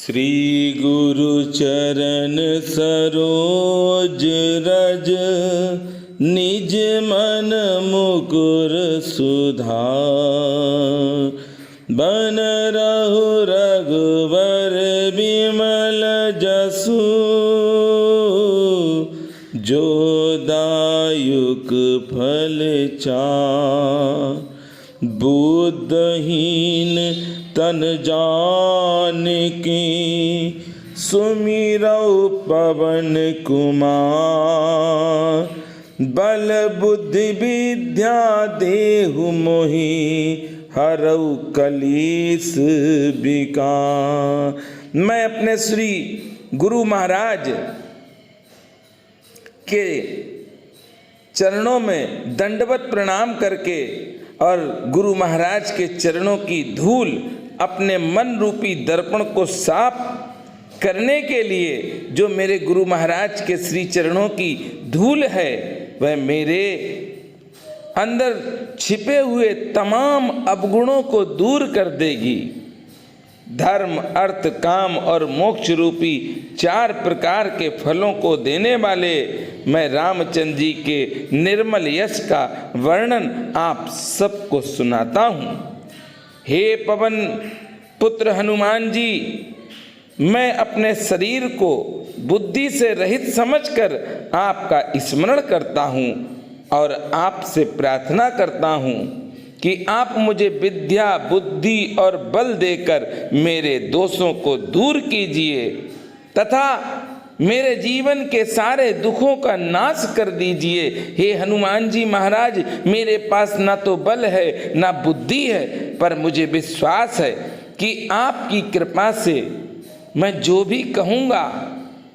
श्री गुरु चरण सरोज रज, निज मन मुकुर सुधार। बन रहु रघुबर बिमल जसु, जो दायुक फल चार। बुद्धहीन तन जानिके, सुमिरौ पवन कुमार। बल बुद्धि विद्या देहु मोहि, हरौ कलेस विकार। मैं अपने श्री गुरु महाराज के चरणों में दंडवत प्रणाम करके और गुरु महाराज के चरणों की धूल अपने मन रूपी दर्पण को साफ करने के लिए, जो मेरे गुरु महाराज के श्री चरणों की धूल है, वह मेरे अंदर छिपे हुए तमाम अवगुणों को दूर कर देगी। धर्म, अर्थ, काम और मोक्ष रूपी 4 प्रकार के फलों को देने वाले मैं रामचंद्र जी के निर्मल यश का वर्णन आप सबको सुनाता हूँ। हे पवन पुत्र हनुमान जी, मैं अपने शरीर को बुद्धि से रहित समझकर आपका स्मरण करता हूँ और आपसे प्रार्थना करता हूँ कि आप मुझे विद्या, बुद्धि और बल देकर मेरे दोषों को दूर कीजिए तथा मेरे जीवन के सारे दुखों का नाश कर दीजिए। हे हनुमान जी महाराज, मेरे पास ना तो बल है ना बुद्धि है, पर मुझे विश्वास है कि आपकी कृपा से मैं जो भी कहूँगा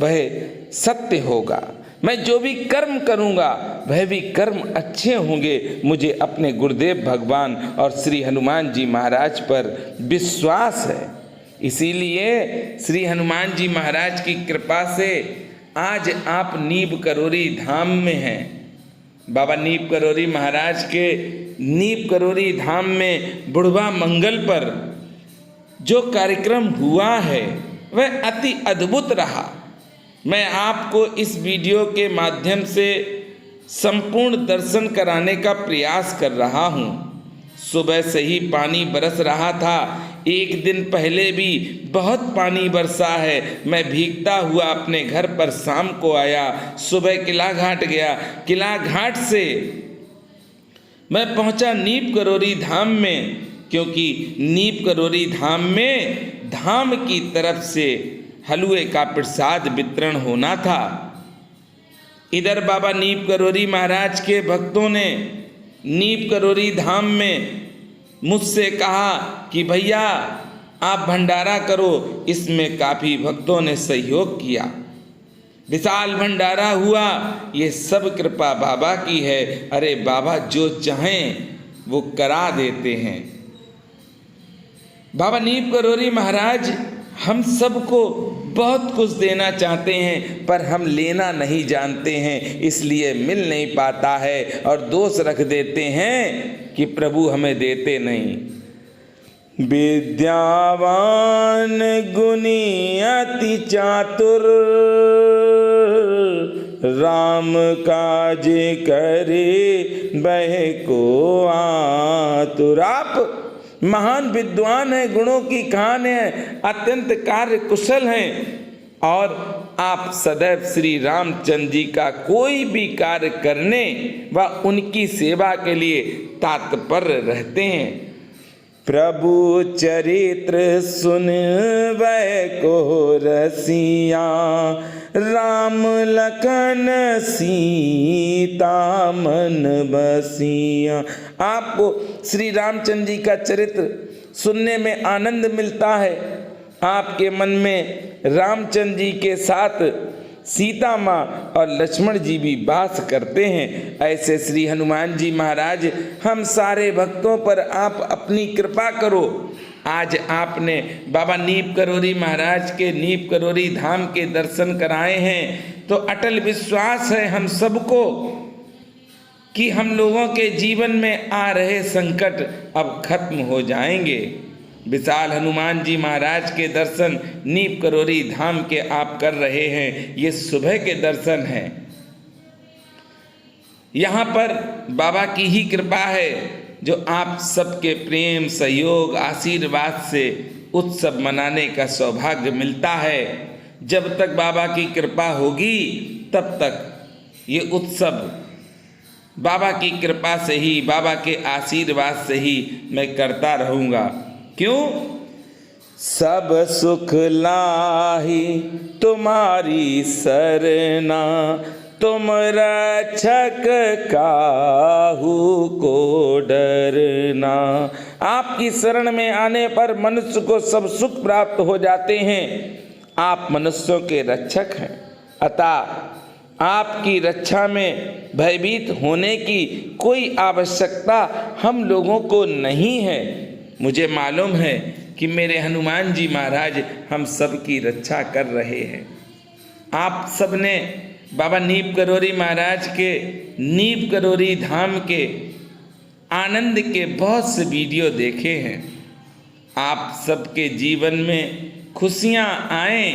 वह सत्य होगा। मैं जो भी कर्म करूँगा वह भी कर्म अच्छे होंगे। मुझे अपने गुरुदेव भगवान और श्री हनुमान जी महाराज पर विश्वास है। इसीलिए श्री हनुमान जी महाराज की कृपा से आज आप नीम करोरी धाम में हैं। बाबा नीम करोरी महाराज के नीम करोरी धाम में बुढ़वा मंगल पर जो कार्यक्रम हुआ है वह अति अद्भुत रहा। मैं आपको इस वीडियो के माध्यम से संपूर्ण दर्शन कराने का प्रयास कर रहा हूँ। सुबह से ही पानी बरस रहा था। एक दिन पहले भी बहुत पानी बरसा है। मैं भीगता हुआ अपने घर पर शाम को आया। सुबह किला घाट गया। किला घाट से मैं पहुंचा नीम करोरी धाम में, क्योंकि नीम करोरी धाम में धाम की तरफ से हलवे का प्रसाद वितरण होना था। इधर बाबा नीम करोरी महाराज के भक्तों ने नीम करोरी धाम में मुझसे कहा कि भैया आप भंडारा करो। इसमें काफ़ी भक्तों ने सहयोग किया। विशाल भंडारा हुआ। ये सब कृपा बाबा की है। अरे बाबा जो चाहें वो करा देते हैं। बाबा नीम करोरी महाराज हम सबको बहुत कुछ देना चाहते हैं, पर हम लेना नहीं जानते हैं, इसलिए मिल नहीं पाता है और दोष रख देते हैं कि प्रभु हमें देते नहीं। विद्यावान गुणी अति चातुर, राम काज करे बह को आतुर। आप महान विद्वान हैं, गुणों की खान हैं, अत्यंत कार्य कुशल हैं और आप सदैव श्री रामचंद्र जी का कोई भी कार्य करने व उनकी सेवा के लिए तत्पर रहते हैं। प्रभु चरित्र सुन वै को रसिया, राम लखन सीता मन बसिया। आपको श्री रामचंद्र जी का चरित्र सुनने में आनंद मिलता है। आपके मन में रामचंद्र जी के साथ सीता माँ और लक्ष्मण जी भी वास करते हैं। ऐसे श्री हनुमान जी महाराज हम सारे भक्तों पर आप अपनी कृपा करो। आज आपने बाबा नीम करोरी महाराज के नीम करोरी धाम के दर्शन कराए हैं, तो अटल विश्वास है हम सबको कि हम लोगों के जीवन में आ रहे संकट अब खत्म हो जाएंगे। विशाल हनुमान जी महाराज के दर्शन नीम करोरी धाम के आप कर रहे हैं। ये सुबह के दर्शन हैं। यहाँ पर बाबा की ही कृपा है जो आप सबके प्रेम, सहयोग, आशीर्वाद से उत्सव मनाने का सौभाग्य मिलता है। जब तक बाबा की कृपा होगी तब तक ये उत्सव बाबा की कृपा से ही, बाबा के आशीर्वाद से ही मैं करता रहूँगा। क्यों? सब सुख लाही तुम्हारी सरना, तुम रक्षक काहू को डरना। आपकी शरण में आने पर मनुष्य को सब सुख प्राप्त हो जाते हैं। आप मनुष्यों के रक्षक हैं, अतः आपकी रक्षा में भयभीत होने की कोई आवश्यकता हम लोगों को नहीं है। मुझे मालूम है कि मेरे हनुमान जी महाराज हम सब की रक्षा कर रहे हैं। आप सबने बाबा नीम करोरी महाराज के नीम करोरी धाम के आनंद के बहुत से वीडियो देखे हैं। आप सबके जीवन में खुशियाँ आए,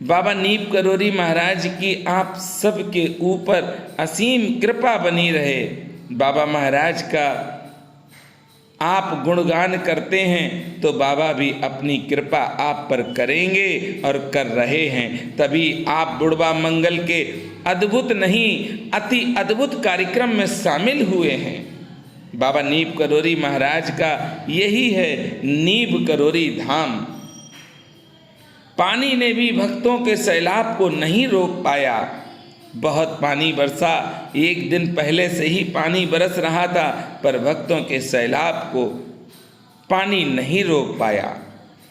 बाबा नीम करोरी महाराज की आप सबके ऊपर असीम कृपा बनी रहे। बाबा महाराज का आप गुणगान करते हैं तो बाबा भी अपनी कृपा आप पर करेंगे और कर रहे हैं। तभी आप बुढ़वा मंगल के अद्भुत नहीं अति अद्भुत कार्यक्रम में शामिल हुए हैं। बाबा नीम करोरी महाराज का यही है नीम करोरी धाम। पानी ने भी भक्तों के सैलाब को नहीं रोक पाया। बहुत पानी बरसा, एक दिन पहले से ही पानी बरस रहा था, पर भक्तों के सैलाब को पानी नहीं रोक पाया।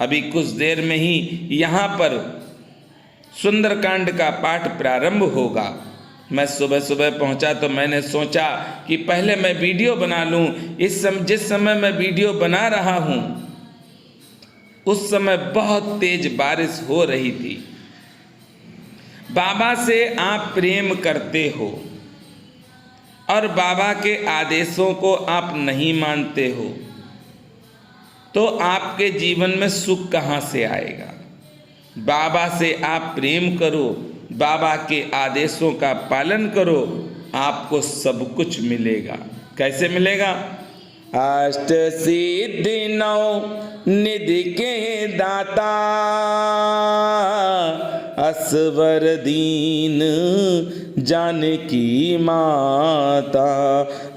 अभी कुछ देर में ही यहाँ पर सुंदरकांड का पाठ प्रारंभ होगा। मैं सुबह सुबह पहुँचा तो मैंने सोचा कि पहले मैं वीडियो बना लूँ। जिस समय मैं वीडियो बना रहा हूँ उस समय बहुत तेज बारिश हो रही थी। बाबा से आप प्रेम करते हो और बाबा के आदेशों को आप नहीं मानते हो तो आपके जीवन में सुख कहाँ से आएगा? बाबा से आप प्रेम करो, बाबा के आदेशों का पालन करो, आपको सब कुछ मिलेगा। कैसे मिलेगा? अष्ट सिद्धि नौ निधि के दाता, असवर दीन जानकी माता।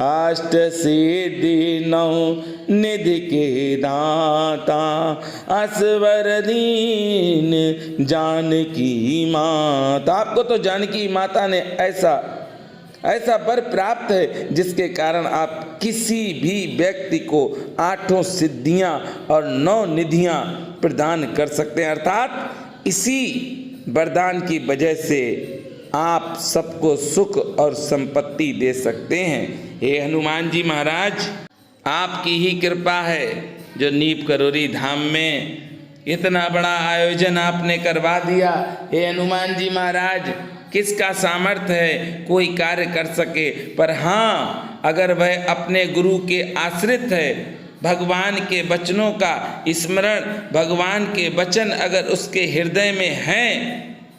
अष्ट सिद्धि नौ निधि के दाता, असवर दीन जानकी माता। आपको तो जानकी माता ने ऐसा वर प्राप्त है जिसके कारण आप किसी भी व्यक्ति को 8 सिद्धियां और 9 निधियां प्रदान कर सकते हैं। अर्थात इसी वरदान की वजह से आप सबको सुख और संपत्ति दे सकते हैं। हे हनुमान जी महाराज, आपकी ही कृपा है जो नीम करोरी धाम में इतना बड़ा आयोजन आपने करवा दिया। हे हनुमान जी महाराज, किसका सामर्थ्य है कोई कार्य कर सके, पर हाँ अगर वह अपने गुरु के आश्रित है, भगवान के वचनों का स्मरण, भगवान के वचन अगर उसके हृदय में हैं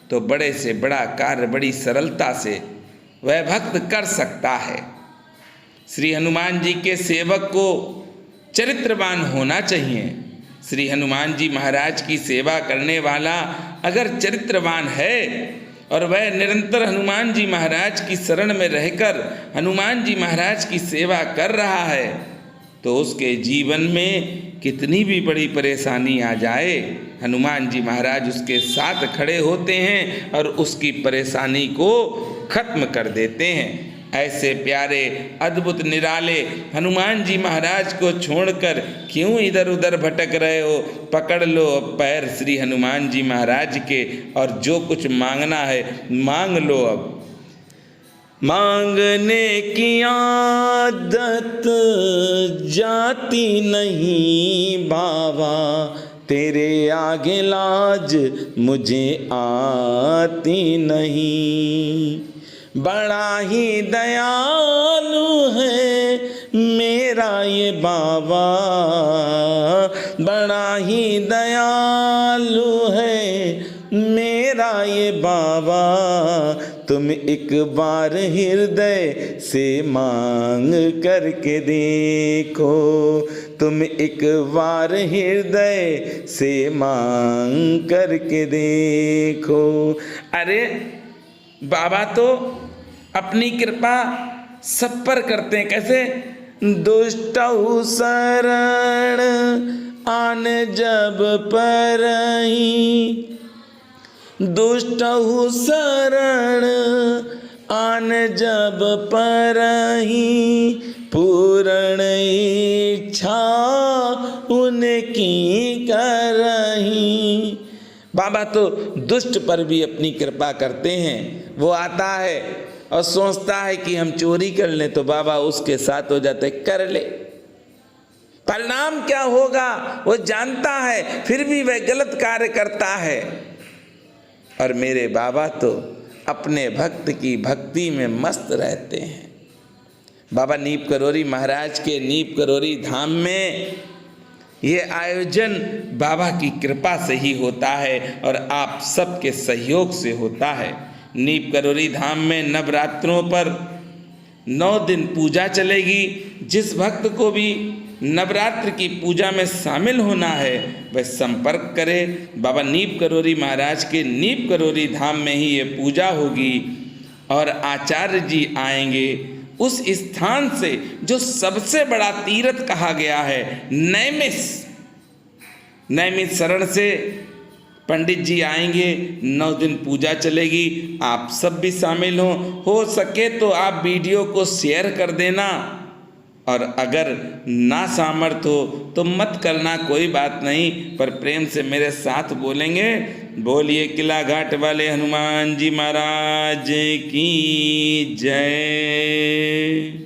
तो बड़े से बड़ा कार्य बड़ी सरलता से वह भक्त कर सकता है। श्री हनुमान जी के सेवक को चरित्रवान होना चाहिए। श्री हनुमान जी महाराज की सेवा करने वाला अगर चरित्रवान है और वह निरंतर हनुमान जी महाराज की शरण में रहकर हनुमान जी महाराज की सेवा कर रहा है तो उसके जीवन में कितनी भी बड़ी परेशानी आ जाए, हनुमान जी महाराज उसके साथ खड़े होते हैं और उसकी परेशानी को खत्म कर देते हैं। ऐसे प्यारे अद्भुत निराले हनुमान जी महाराज को छोड़कर क्यों इधर उधर भटक रहे हो? पकड़ लो पैर श्री हनुमान जी महाराज के और जो कुछ मांगना है मांग लो। अब मांगने की आदत जाती नहीं बाबा, तेरे आगे लाज मुझे आती नहीं। बड़ा ही दयालु है मेरा ये बाबा, बड़ा ही दयालु है मेरा ये बाबा, तुम एक बार हृदय से मांग करके देखो, तुम एक बार हृदय से मांग करके देखो। अरे बाबा तो अपनी कृपा सब पर करते हैं। कैसे? दुष्टहु शरण आन जब परही, दुष्टहु शरण आन जब परही, पूर्ण इच्छा उनकी करही। बाबा तो दुष्ट पर भी अपनी कृपा करते हैं। वो आता है और सोचता है कि हम चोरी कर लें तो बाबा उसके साथ हो जाते, कर ले, परिणाम क्या होगा वो जानता है, फिर भी वह गलत कार्य करता है। और मेरे बाबा तो अपने भक्त की भक्ति में मस्त रहते हैं। बाबा नीप करोरी महाराज के नीप करोरी धाम में ये आयोजन बाबा की कृपा से ही होता है और आप सबके सहयोग से होता है। नीप करोरी धाम में नवरात्रों पर 9 दिन पूजा चलेगी। जिस भक्त को भी नवरात्र की पूजा में शामिल होना है वह संपर्क करे। बाबा नीप करोरी महाराज के नीप करोरी धाम में ही ये पूजा होगी और आचार्य जी आएंगे उस स्थान से जो सबसे बड़ा तीर्थ कहा गया है, नैमिष शरण से पंडित जी आएंगे। 9 दिन पूजा चलेगी, आप सब भी शामिल हो सके तो आप वीडियो को शेयर कर देना, और अगर ना सामर्थ्य हो तो मत करना, कोई बात नहीं, पर प्रेम से मेरे साथ बोलेंगे, बोलिए किला घाट वाले हनुमान जी महाराज की जय।